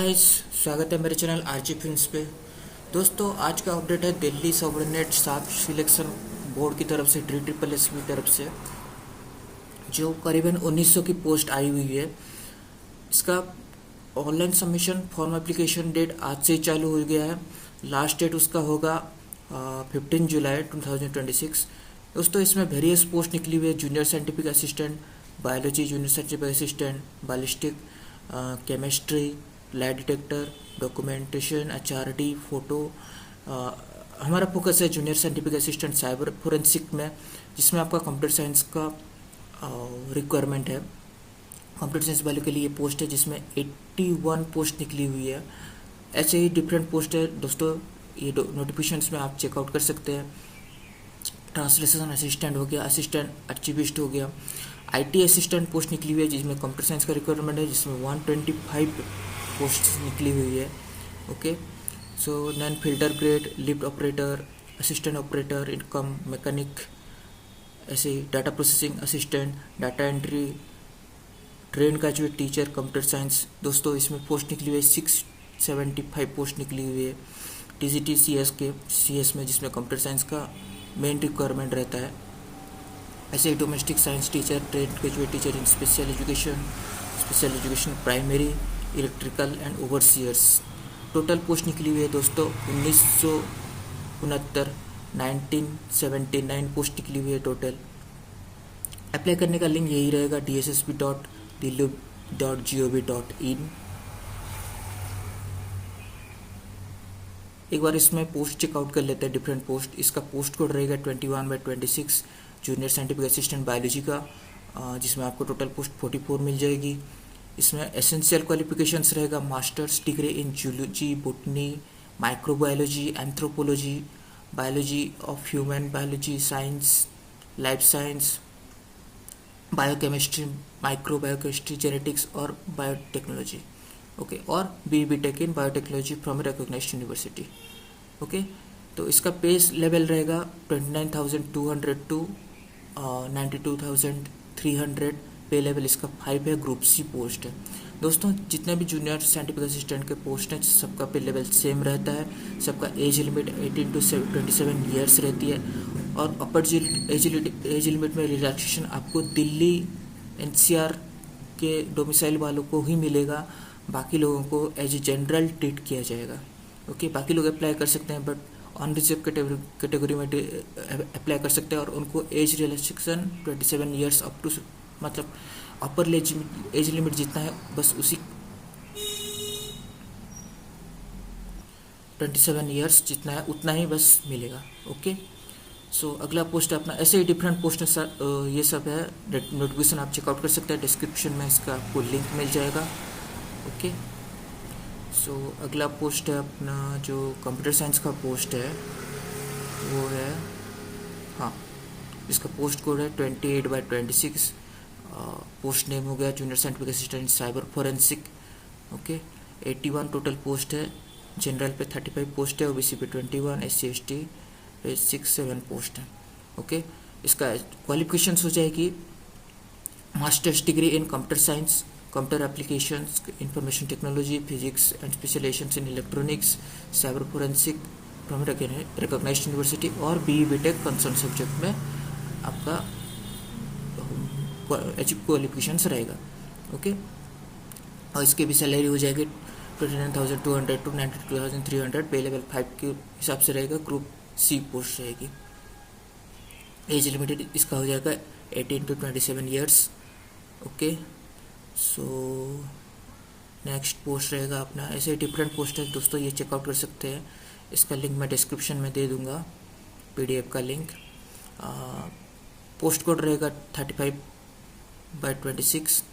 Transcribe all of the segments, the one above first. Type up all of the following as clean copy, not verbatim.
Guys, स्वागत है मेरे चैनल आरजी फिल्म्स पे। दोस्तों, आज का अपडेट है दिल्ली सॉवरेनेट स्टाफ सिलेक्शन बोर्ड की तरफ से, DSSS की तरफ से जो करीबन 1900 की पोस्ट आई हुई है। इसका online submission form application date आज से ही चालू हो गया है। लास्ट डेट उसका होगा 15 जुलाई 2026। दोस्तों, इसमें वेरियस पोस्ट निकली हुई है। Junior scientific assistant biology, junior scientific assistant ballistic, chemistry, light detector, documentation, HRD, photo. हमारा फोकस है junior scientific assistant cyber forensic में, जिसमें आपका कंप्यूटर साइंस का रिक्वायरमेंट है। कंप्यूटर साइंस वाले के लिए पोस्ट है जिसमें 81 पोस्ट निकली हुई है। ऐसे ही डिफरेंट पोस्ट है दोस्तों, ये नोटिफिकेशंस में आप चेकआउट कर सकते हैं। ट्रांसलेशन असिस्टेंट हो गया, असिस्टेंट आर्चिविस्ट हो गया, IT असिस्टेंट पोस्ट निकली हुई है जिसमें कंप्यूटर साइंस का रिक्वायरमेंट है, जिसमें 125 पोस्ट निकली हुई है। Okay, so non filter grade, lift operator, assistant operator, income mechanic, ऐसे data processing assistant, data entry, train का जो टीचर कंप्यूटर साइंस। दोस्तों, इसमें पोस्ट निकली हुई है 675 पोस्ट निकली हुई है। TGT CS में, जिसमें कंप्यूटर साइंस का मेन रिक्वायरमेंट रहता है। ऐसे ही domestic science teacher, train graduate teacher in special education primary, electrical and overseers. Total post निकली हुई है दोस्तों 1979 पोस्ट निकली हुई है टोटल। अप्लाई करने का लिंक यही रहेगा, dssp.dilli.gov.in। एक बार इसमें पोस्ट चेकआउट कर लेते हैं, डिफरेंट पोस्ट। इसका पोस्ट कोड रहेगा 21/26 जूनियर साइंटिफिक असिस्टेंट बायोलॉजी का, जिसमें आपको टोटल पोस्ट 44 मिल जाएगी। इसमें एसेंशियल क्वालिफिकेशंस रहेगा masters degree in zoology, botany, microbiology, anthropology, biology of human biology, science, life science, biochemistry, microbiochemistry, genetics और बायोटेक्नोलॉजी। ओके, और BTech in biotechnology from recognised university. Okay, तो इसका पेस लेवल रहेगा 29,200 to 92,300। पे level इसका 5 है। Group C post है। दोस्तों, जितने भी जूनियर साइंटिफिक असिस्टेंट के पोस्ट हैं, सबका पे लेवल सेम रहता है। सबका एज लिमिट 18 to 27 ईयर्स रहती है। और अपर एज लिमिट में रिलैक्सेशन आपको दिल्ली NCR के डोमिसाइल वालों को ही मिलेगा। बाकी लोगों को एज ए जनरल ट्रीट किया जाएगा। ओके, बाकी लोग अप्लाई कर सकते हैं, बट अनरिजर्व कैटेगरी में अप्लाई कर सकते हैं। और उनको age relaxation 27 years up to, मतलब अपर एज लिमिट जितना है बस उसी 27 ईयर्स जितना है उतना ही बस मिलेगा। ओके, सो अगला पोस्ट है अपना। ऐसे ही डिफरेंट पोस्ट ये सब है। नोटिफिकेशन आप चेकआउट कर सकते हैं, डिस्क्रिप्शन में इसका आपको लिंक मिल जाएगा। ओके, सो अगला पोस्ट है अपना जो कंप्यूटर साइंस का पोस्ट है वो है, हाँ, इसका पोस्ट कोड है 28/26। पोस्ट नेम हो गया junior scientific assistant cyber forensic. Okay, 81 total post है। जनरल पे 35 पोस्ट है, OBC पे 21, SC/ST पे 6-7 पोस्ट है। ओके, इसका क्वालिफिकेशंस हो जाएगी masters degree in computer science, computer applications, information technology, physics and specialisation in electronics, cyber forensic from recognised university, और BTech कंसर्न सब्जेक्ट में आपका क्वालिफिकेशंस रहेगा। ओके, और इसके भी सैलरी हो जाएगी 29,200 टू 92,300। पे लेवल 5 के हिसाब से रहेगा। ग्रुप C पोस्ट रहेगी। एज लिमिटेड इसका हो जाएगा 18 to 27 years. Okay, so next post रहेगा अपना। ऐसे डिफरेंट पोस्ट है दोस्तों, ये चेकआउट कर सकते हैं। इसका लिंक मैं डिस्क्रिप्शन में दे दूंगा, PDF का लिंक। पोस्ट कोड रहेगा 35/26।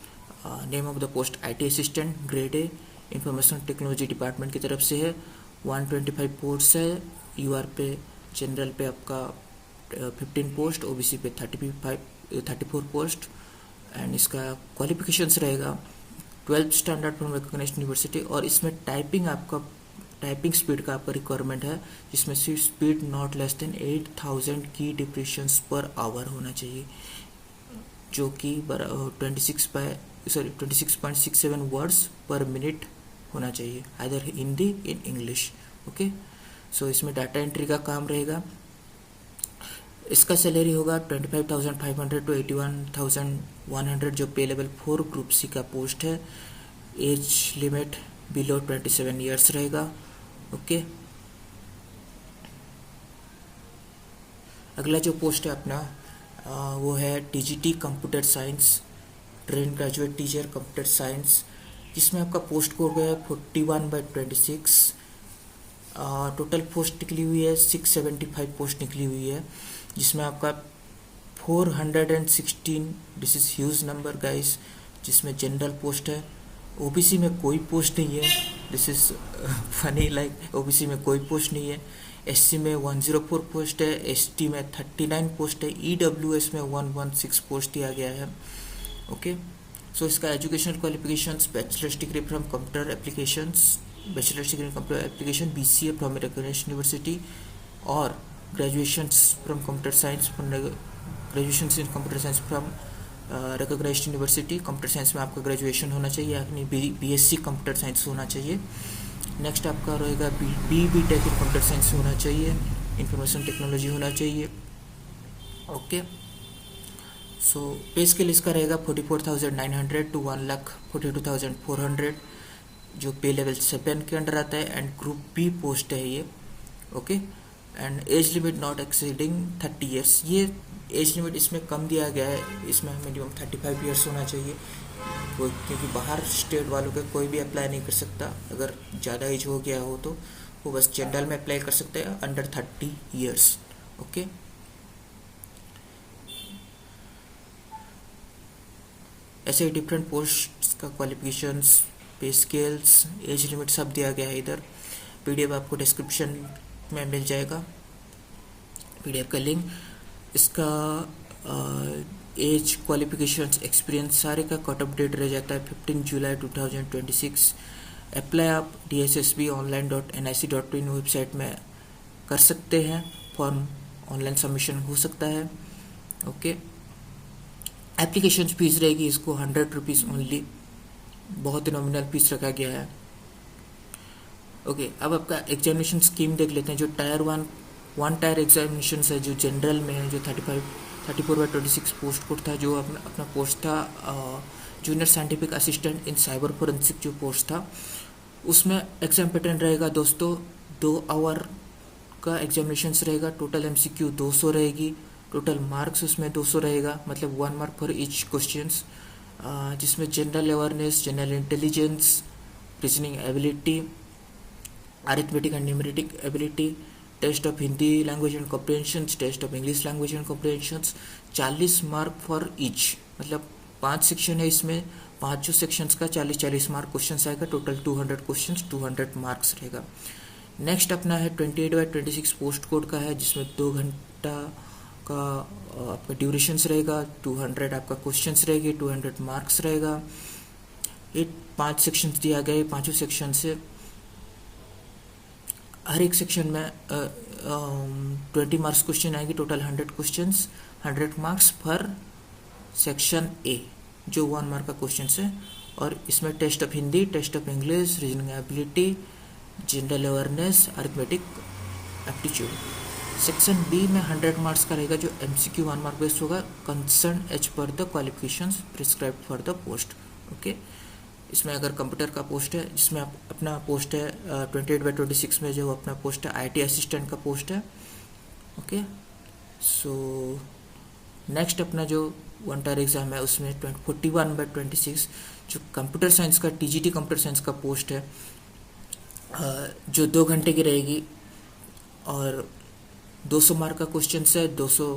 Name of the post IT assistant, grade A, information technology department की तरफ से है। 125 पोस्ट है। UR पे, जनरल पे आपका 15 पोस्ट, OBC पे 34 पोस्ट। एंड इसका क्वालिफिकेशंस रहेगा 12th standard from recognised university. और इसमें टाइपिंग स्पीड का आपका रिक्वायरमेंट है, जिसमें सिर्फ स्पीड नॉट लेस देन 8,000 की डिप्रेशंस पर आवर होना चाहिए, जो कि 26.67 वर्ड्स पर मिनट होना चाहिए, either Hindi in English. Okay, so इसमें डाटा एंट्री का काम रहेगा। इसका सैलरी होगा 25,500 टू 81,100 जो पे लेवल 4 ग्रुप सी का पोस्ट है। एज लिमिट बिलो 27 ईयर्स रहेगा। ओके, अगला जो पोस्ट है अपना वो है TGT computer science, train graduate teacher computer science, जिसमें आपका पोस्ट कोड है 41/26। टोटल पोस्ट निकली हुई है 675 पोस्ट निकली हुई है, जिसमें आपका 416, this is huge number guys, जिसमें जनरल पोस्ट है। ओबीसी में कोई पोस्ट नहीं है, this is funny, like OBC में कोई पोस्ट नहीं है। एससी में 104 पोस्ट है, एसटी में 39 पोस्ट है, ईडब्ल्यूएस में 116 पोस्ट दिया गया है। ओके, सो इसका educational qualifications bachelors degree from computer applications, bachelors degree computer application BCA from recognised university, और graduation from computer science, graduation in computer science from recognised university. Computer science में आपका graduation होना चाहिए, यानी BSc computer science होना चाहिए। Next आपका रहेगा B tech in computer science होना चाहिए, इंफॉर्मेशन टेक्नोलॉजी होना चाहिए। ओके, सो पे स्केल इसका रहेगा 44,900 टू 1,42,400 जो पे लेवल 7 के अंडर आता है, एंड ग्रुप बी पोस्ट है ये। Okay, and age limit not exceeding 30 years, ये एज लिमिट इसमें कम दिया गया है, इसमें मिनिमम 35 ईयर्स होना चाहिए, क्योंकि बाहर स्टेट वालों के कोई भी अप्लाई नहीं कर सकता। अगर ज़्यादा एज हो गया हो तो वो बस जनरल में अप्लाई कर सकते हैं अंडर 30 ईयर्स। ओके, ऐसे डिफरेंट पोस्ट का क्वालिफिकेशंस, पे स्केल्स, एज लिमिट सब दिया गया है इधर। पीडीएफ आपको डिस्क्रिप्शन में मिल जाएगा, पीडीएफ का लिंक। इसका एज, क्वालिफिकेशंस, एक्सपीरियंस सारे का कट ऑफ डेट रह जाता है 15 जुलाई 2026। अप्लाई आप dssbonline.nic.in वेबसाइट में कर सकते हैं, फॉर्म ऑनलाइन सबमिशन हो सकता है। ओके, एप्लीकेशन फीस रहेगी इसको 100 रुपीज़ ओनली, बहुत ही नॉमिनल फीस रखा गया है। ओके, अब आपका एग्जामिनेशन स्कीम देख लेते हैं। जो टायर वन टायर एग्जामिनेशन है, जो जनरल में है, जो 34/26 पोस्ट कोड था, जो अपना पोस्ट था junior scientific assistant in cyber forensic जो पोस्ट था, उसमें एग्जाम पैटर्न रहेगा दोस्तों 2 आवर का एग्जामिनेशन रहेगा। टोटल एमसीक्यू 200 रहेगी, टोटल मार्क्स उसमें 200 रहेगा, मतलब 1 मार्क फॉर ईच क्वेश्चंस, जिसमें general awareness, general intelligence, reasoning ability, arithmetic and numerical ability, test of Hindi language and comprehensions, test of English language and comprehensions, 40 mark for each, मतलब 5 section है इसमें, 5 sections का 40-40 mark question आएगा। Total 200 questions, 200 marks रहेगा। Next अपना है 28/26 post code का है, जिसमें 2 घंटा का आपका ड्यूरेशंस रहेगा, 200 आपका क्वेश्चंस रहेगी, 200 मार्क्स रहेगा। ये 5 सेक्शंस दिया गया है, 5 सेक्शन से हर एक सेक्शन में 20 मार्क्स क्वेश्चन आएगी। टोटल 100 क्वेश्चंस, 100 मार्क्स पर सेक्शन ए, जो 1 मार्क का क्वेश्चन है। और इसमें test of Hindi, test of English, reasoning ability, general awareness, arithmetic aptitude. Section B में 100 मार्क्स का रहेगा, जो एमसीक्यू 1 मार्क बेस्ड होगा, concern as per the qualifications prescribed for the post. Okay, इसमें अगर कंप्यूटर का पोस्ट है, जिसमें अपना पोस्ट है 28/26 में जो अपना पोस्ट है आईटी असिस्टेंट का पोस्ट है। ओके, सो नेक्स्ट अपना जो 1 टायर एग्जाम है, उसमें 41/26 जो कंप्यूटर साइंस का टीजीटी कंप्यूटर साइंस का पोस्ट है, जो 2 घंटे की रहेगी, और 200 मार्क का क्वेश्चन है। 200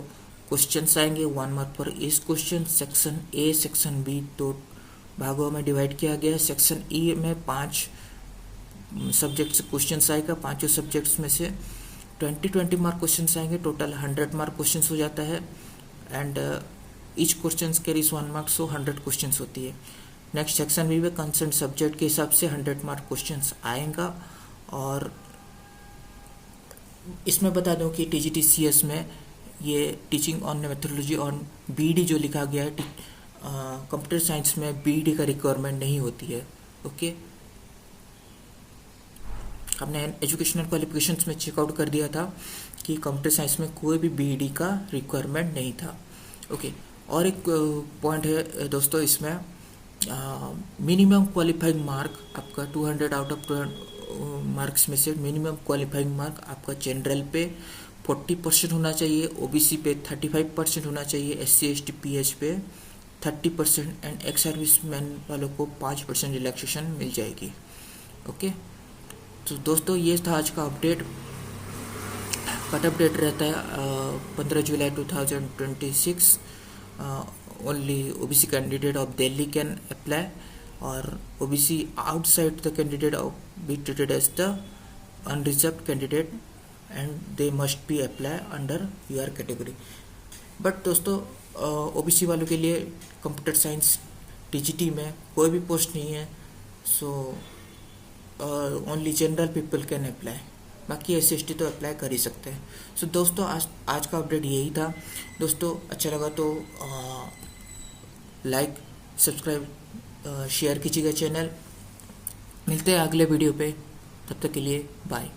क्वेश्चन आएंगे, 1 मार्क पर इस क्वेश्चन। सेक्शन ए, सेक्शन बी 2 भागों में डिवाइड किया गया है। सेक्शन ई में 5 सब्जेक्ट से क्वेश्चन आएगा, 5 सब्जेक्ट्स में से 20 मार्क क्वेश्चन आएंगे। टोटल 100 मार्क क्वेश्चन हो जाता है, and each question carries 1 mark, so 100 question होती है। नेक्स्ट सेक्शन बी में कंसर्न सब्जेक्ट के हिसाब से 100 मार्क क्वेश्चन आएगा। और इसमें बता दूं कि TGT-CS में ये teaching on methodology on BD जो लिखा गया है, कंप्यूटर साइंस में BD का रिक्वायरमेंट नहीं होती है। ओके, हमने एजुकेशनल क्वालिफिकेशंस में चेकआउट कर दिया था कि कंप्यूटर साइंस में कोई भी बीईडी का रिक्वायरमेंट नहीं था। ओके, और एक पॉइंट है दोस्तों इसमें, मिनिमम क्वालिफाइंग मार्क आपका 200 आउट ऑफ 200 मार्क्स में से मिनिमम क्वालिफाइंग मार्क आपका जनरल पे 40% होना चाहिए, ओबीसी पे 35% होना चाहिए, SC ST PH पे 30% एंड एक्स सर्विस मैन वालों को 5% रिलैक्सेशन मिल जाएगी। ओके, तो दोस्तों ये था आज का अपडेट। कट ऑफ डेट रहता है 15 July 2026। Only OBC candidate of Delhi can apply, और OBC outside the candidate of be treated as the unreserved candidate and they must be apply under UR category. But दोस्तों OBC वालों के लिए computer science TGT में कोई भी post नहीं है, so only general people can apply, बाकी SC ST तो अप्लाई कर ही सकते हैं। सो दोस्तों आज का अपडेट यही था। दोस्तों अच्छा लगा तो लाइक सब्सक्राइब शेयर कीजिएगा चैनल। मिलते हैं अगले वीडियो पे, तब तक के लिए बाय।